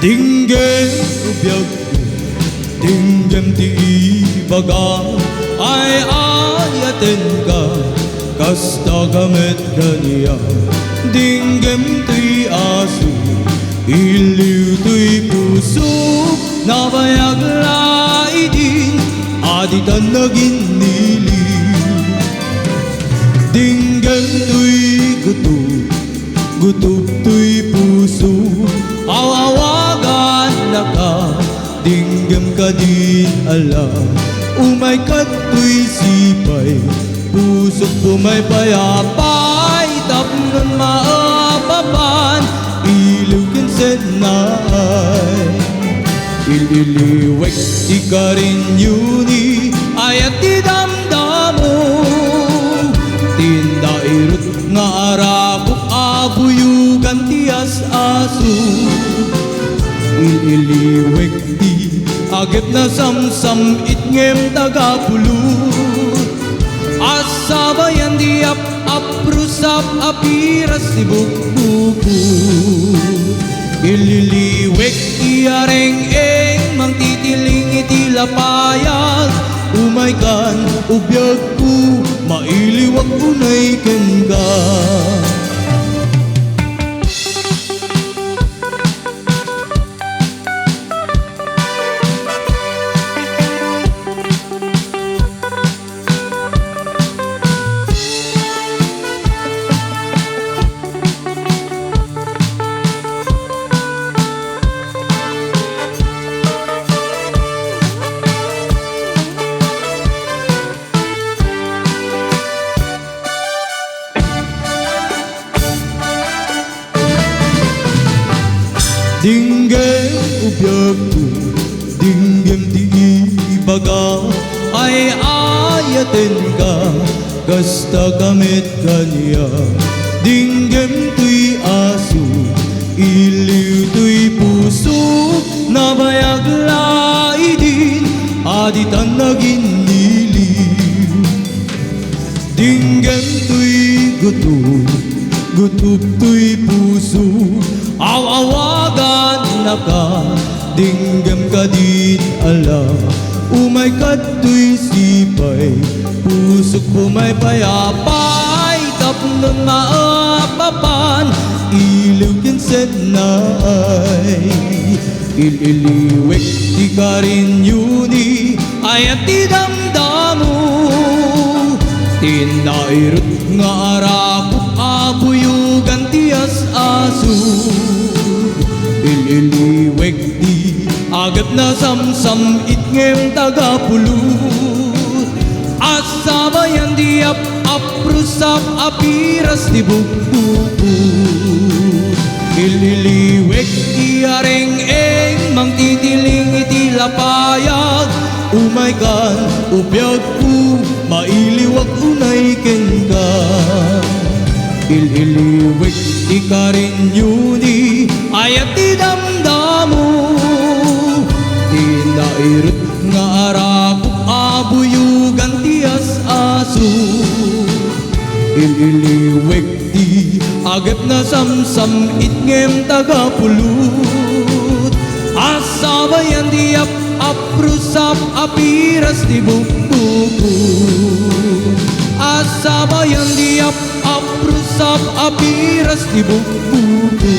Tinggen ubyag tinggem ti ibaga ay ayaten ka kasta gamet kaniya dinggem ti asu iliw tuy puso nabayag laidin aditan naging niliw dinggem tuy gutup tuy puso awawagan na ka dinggam ka din alam umay kato'y sipay pusok pumay payapay tapnon maapapan iliw kinsen naay ililiwek di ka rin yuni ayat di damdamo tinda irut nga arabok abuyugan tias asu ililiwek di agip na samsam itngem tagapulu asabayan di aprusap apiras di bukbuku ililiwek di areng-eng mangtitiling itilapayag umay kan ubyag ku mailiwag unay kenga dinggem ubyag ko, dinggem di ibaga ay ayaten ka, kasta gamit kaniya dinggem tuy asu, iliw tuy puso nabayag laidin, aditan naging niliw dinggem tuy gutup tuy puso awawagan na ka dinggam ka din alam umay kato'y sipay pusok pumay payapay tapnon maapapan iliw kinsen naay ililiwek di ka rin yuni ayat di damdamo tinairut nga arapok abuyugan tias asu ililiwek di agap na samsam itngem tagapulot asabayan di aprusap apiras di bukbuku ililiwek di areng-eng mangtitiling itilapayag umay kan ubyag ku mailiwag unay kenga ililiwek di ka rin yuni ayat di damdamo tinairut nga arapok abuyugan tias asu ililiwek di agap na samsam itngem tagapulot asabayan di aprusap apiras di bukbuku asabayan di aprusap apiras di bukbuku